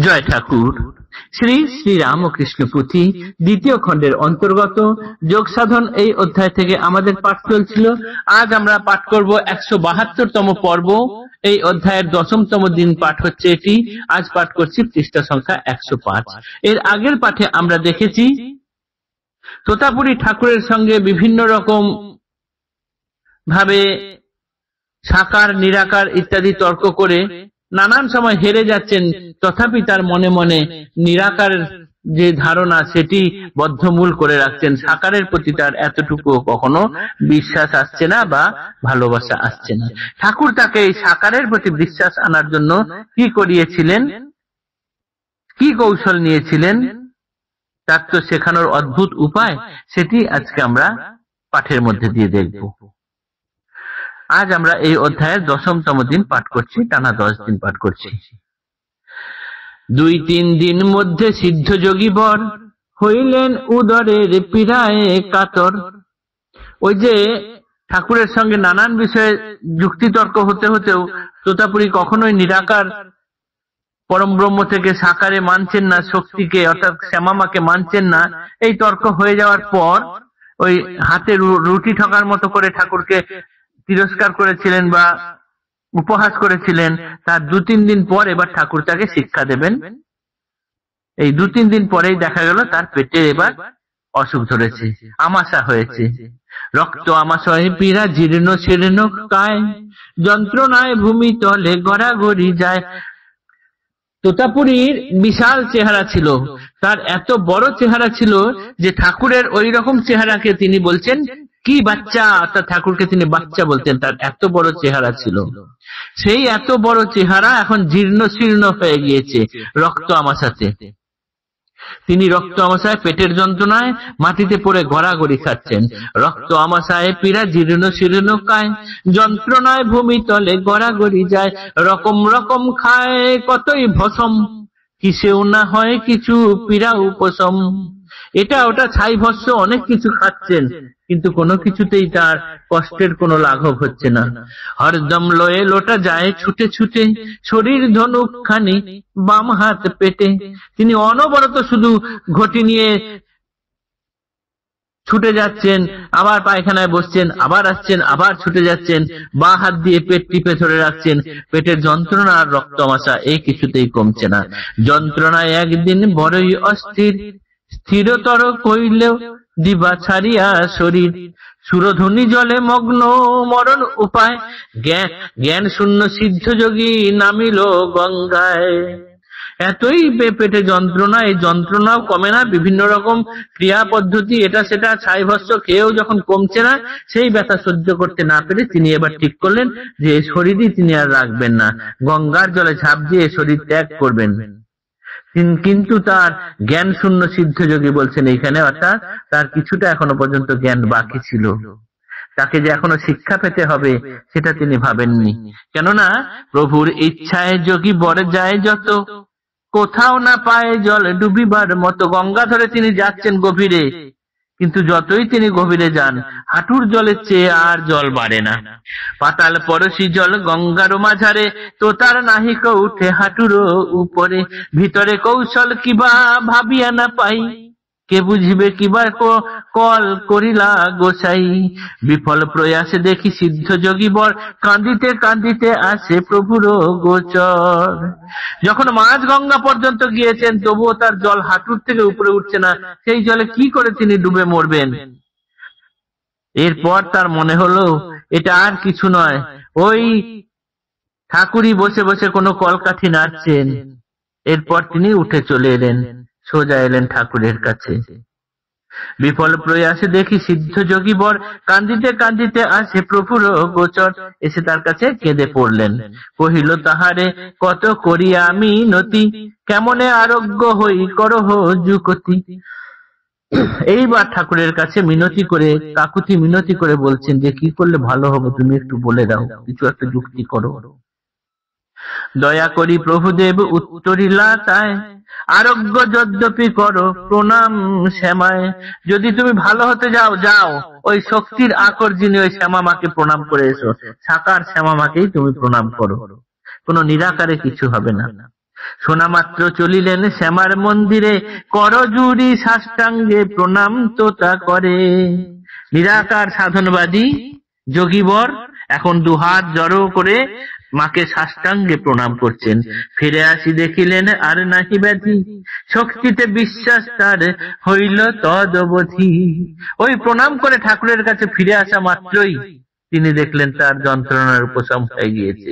জয় ঠাকুর। শ্রী শ্রী রামকৃষ্ণ পুঁথি দ্বিতীয় খণ্ডের অন্তর্গত যোগ সাধন এই অধ্যায় থেকে আমাদের পাঠ চলছিল। আজ আমরা পাঠ করব 172তম পর্ব। এই অধ্যায়ের 10তম দিন পাঠ হচ্ছে এটি। আজ পাঠ করছি পৃষ্ঠা সংখ্যা 105। এর আগের পাঠে আমরা দেখেছি তোতাপুরী ঠাকুরের সঙ্গে বিভিন্ন রকম ভাবে সাকার নিরাকার ইত্যাদি তর্ক করে নানান সময় হেরে যাচ্ছেন, তথাপি তার মনে মনে নিরাকারের যে ধারণা সেটি বদ্ধমূল করে রাখছেন। সাকারের প্রতি তার এতটুকু কখনো বিশ্বাস আসছে না বা ভালোবাসা আসছে না। ঠাকুর তাকে এই সাকারের প্রতি বিশ্বাস আনার জন্য কি করিয়েছিলেন, কি কৌশল নিয়েছিলেন, তার তো শেখানোর অদ্ভুত উপায়, সেটি আজকে আমরা পাঠের মধ্যে দিয়ে দেখব। আজ আমরা এই অধ্যায়ের 10তম দিন পাঠ করছি, টানা 10 দিন পাঠ করছি। 2-3 দিন মধ্যে সিদ্ধ যোগী বর হইলেন উদরের পীড়ায় কাতর। ওই যে ঠাকুরের সঙ্গে নানান বিষয়ে যুক্তিতর্ক হতে হতেও তোতাপুরী কখনোই নিরাকার পরম ব্রহ্ম থেকে সাকারে মানছেন না, শক্তিকে অর্থাৎ শ্যামামাকে মানছেন না। এই তর্ক হয়ে যাওয়ার পর ওই হাতে রুটি ঠকার মতো করে ঠাকুরকে তিরস্কার করেছিলেন বা উপহাস করেছিলেন। তার 2-3 দিন পর এবার ঠাকুর তাকে শিক্ষা দেবেন। এই 2-3 দিন পরেই দেখা গেল তার পেটে এবার অসুখ ধরেছে, আমাশা হয়েছে। রক্ত আমাশয়ে পীড়া জীর্ণ শীর্ণ কায়, যন্ত্রণায় ভূমি তলে গড়াগড়ি যায়। তোতাপুরীর বিশাল চেহারা ছিল, তার এত বড় চেহারা ছিল যে ঠাকুরের ওই রকম চেহারাকে তিনি বলছেন কি বাচ্চা, অর্থাৎ ঠাকুরকে তিনি বাচ্চা বলতেন, তার এত বড় চেহারা ছিল। সেই এত বড় চেহারা এখন জীর্ণ শীর্ণ হয়ে গিয়েছে রক্ত আমাশাতে। তিনি রক্ত আমাশায় পেটের যন্ত্রণায় মাটিতে পড়ে গড়াগড়ি খাচ্ছেন। রক্ত আমাশায় পীড়া জীর্ণ শীর্ণ কায়, যন্ত্রণায় ভূমি তলে গড়াগড়ি যায়। রকম রকম খায় কতই ভসম, কিসেও না হয় কিছু পীড়া উপশম। এটা ওটা ছাই ভস্য অনেক কিছু খাচ্ছেন, কিন্তু কোনো কিছুতেই তার কষ্টের কোনো লাঘব হচ্ছে না। হরদম লয়ে লোটা যায় ছুটে ছুটে, শরীর ধনুক খানি বাম হাত পেটে। তিনি অনবরত শুধু ঘটি নিয়ে ছুটে যাচ্ছেন, আবার পায়খানায় বসছেন, আবার আসছেন, আবার ছুটে যাচ্ছেন, বাঁ হাত দিয়ে পেট টিপে ধরে রাখছেন। পেটের যন্ত্রণা আর রক্ত আমাশা এই কিছুতেই কমছে না। যন্ত্রণায় একদিন বড়ই অস্থির, স্থিরতর কইলেও দিবা ছাড়িয়া শরীর। সুরধুনি জলে মগ্ন মরণ উপায়, জ্ঞান শূন্য সিদ্ধ যোগী নামিল গঙ্গায়। এতই পেটে যন্ত্রণা, এই যন্ত্রণাও কমে না। বিভিন্ন রকম ক্রিয়া পদ্ধতি এটা সেটা ছাই ভস্য খেয়েও যখন কমছে না, সেই ব্যথা সহ্য করতে না পেরে তিনি এবার ঠিক করলেন যে শরীরই তিনি আর রাখবেন না, গঙ্গার জলে ঝাঁপ দিয়ে শরীর ত্যাগ করবেন। কিন্তু তার জ্ঞান শূন্য সিদ্ধ যোগী বলছেন এইখানে, অর্থাৎ তার কিছুটা এখনো পর্যন্ত জ্ঞান বাকি ছিল। তাকে যে এখনো শিক্ষা পেতে হবে সেটা তিনি ভাবেননি। কেননা প্রভুর ইচ্ছায় যোগী বরে যায় যত, কোথাও না পায় জল ডুবিবার মতো। গঙ্গা ধরে তিনি যাচ্ছেন গভীরে, কিন্তু যতই তিনি গভীরে যান হাঁটুর জলের চেয়ে আর জল বাড়ে না। পাতাল পরশি জল গঙ্গার মাঝারে, তো তার নাহিক উঠে হাঁটুর উপরে। ভিতরে কৌশল কিবা ভাবিয়া না পাই, কে বুঝিবে কিবা কল করিলা গোসাই। বিফল প্রয়াসে দেখি সিদ্ধ যোগী বর, কাঁদিতে কাঁদিতে আসে প্রভুর গোচর। যখন মাঝ গঙ্গা পর্যন্ত গিয়েছেন তবুও তার জল হাঁটুর থেকে উপরে উঠছে না, সেই জলে কি করে তিনি ডুবে মরবেন। এরপর তার মনে হলো এটা আর কিছু নয়, ওই ঠাকুরই বসে বসে কোনো কলকাঠি নাড়ছেন। এরপর তিনি উঠে চলে এলেন, সোজা এলেন ঠাকুরের কাছে। বিফল প্রয়াসে দেখি সিদ্ধ যোগী বর, কান্দিতে কান্দিতে আসে প্রভুর গোচর। এসে তার কাছে কেঁদে পড়লেন, কহিল তাহারে কত করিয়া আমি নতি, কেমনে আরোগ্য হই করহ যুকতি। এইবার ঠাকুরের কাছে মিনতি করে, কাকুতি মিনতি করে বলছেন যে কি করলে ভালো হবে তুমি একটু বলে দাও, কিছু একটা যুক্তি করো। দয়া করি প্রভুদেব উত্তরিলা তাই, আরোগ্য যদ্যপি করো প্রণাম শ্যামায়। যদি তুমি ভালো হতে যাও, যাও ওই শক্তির আকর যিনি ওই শ্যামামাকে প্রণাম করে এসো, সাকার শ্যামামাকেই তুমি প্রণাম করো, কোনো নিরাকারে কিছু হবে না। শোনা মাত্র চলিলেন শ্যামার মন্দিরে, করজুড়ি সাষ্টাঙ্গে প্রণাম তোতা করে। নিরাকার সাধনবাদী যোগীবর এখন দুহাত জড়ো করে মাকে সাষ্টাঙ্গে প্রণাম করছেন। ফিরে আসি দেখিলেন আর নাহি ব্যাধি, শক্তিতে বিশ্বাস তার হইল তদবধি। ওই প্রণাম করে ঠাকুরের কাছে ফিরে আসা মাত্রই তিনি দেখলেন তার যন্ত্রণার উপশম হয়ে গিয়েছে,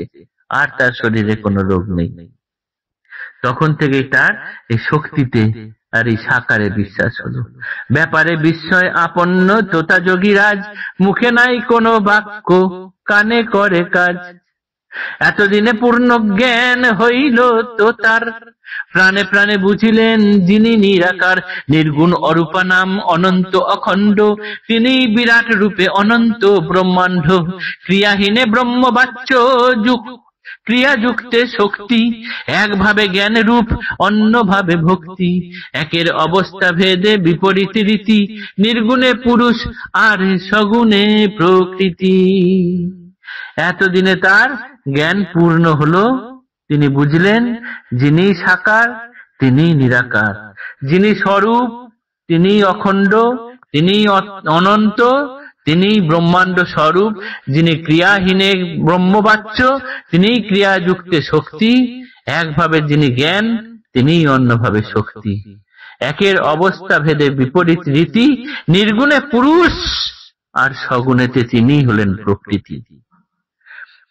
আর তার শরীরে কোনো রোগ নেই। তখন থেকেই তার এই শক্তিতে আর এই সাকারে বিশ্বাস হলো। ব্যাপারে বিস্ময় আপন্ন তোতা যোগীরাজ, মুখে নাই কোনো বাক্য, কানে করে কাজ। এতদিনে পূর্ণ জ্ঞান হইল তোতার, প্রাণে প্রাণে বুঝিলেন যিনি নিরাকার। নির্গুণ অরূপা নাম অনন্ত অখণ্ড, তিনি বিরাট রূপে অনন্ত ব্রহ্মাণ্ড। ক্রিয়াহীনে ব্রহ্মবাচ্য ক্রিয়া যুক্তে শক্তি, একভাবে জ্ঞান রূপ অন্যভাবে ভক্তি। একের অবস্থা ভেদে বিপরীত রীতি, নির্গুণে পুরুষ আর সগুণে প্রকৃতি। এতদিনে তার জ্ঞান পূর্ণ হলো, তিনি বুঝলেন যিনি সাকার তিনি নিরাকার, যিনি স্বরূপ তিনি অখণ্ড, তিনি অনন্ত, তিনি ব্রহ্মাণ্ড স্বরূপ, যিনি ক্রিয়াহীনে ব্রহ্মবাচ্য, তিনি ক্রিয়াযুক্তে শক্তি, একভাবে যিনি জ্ঞান তিনি অন্যভাবে শক্তি। একের অবস্থা ভেদে বিপরীত রীতি, নির্গুণে পুরুষ আর সগুণেতে তিনি হলেন প্রকৃতি।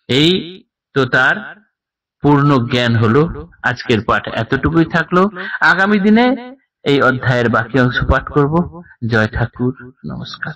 এই তো তার পূর্ণ জ্ঞান হলো। আজকের পাঠ এতটুকুই থাকলো। আগামী দিনে এই অধ্যায়ের বাকি অংশ পাঠ করব। জয় ঠাকুর, নমস্কার।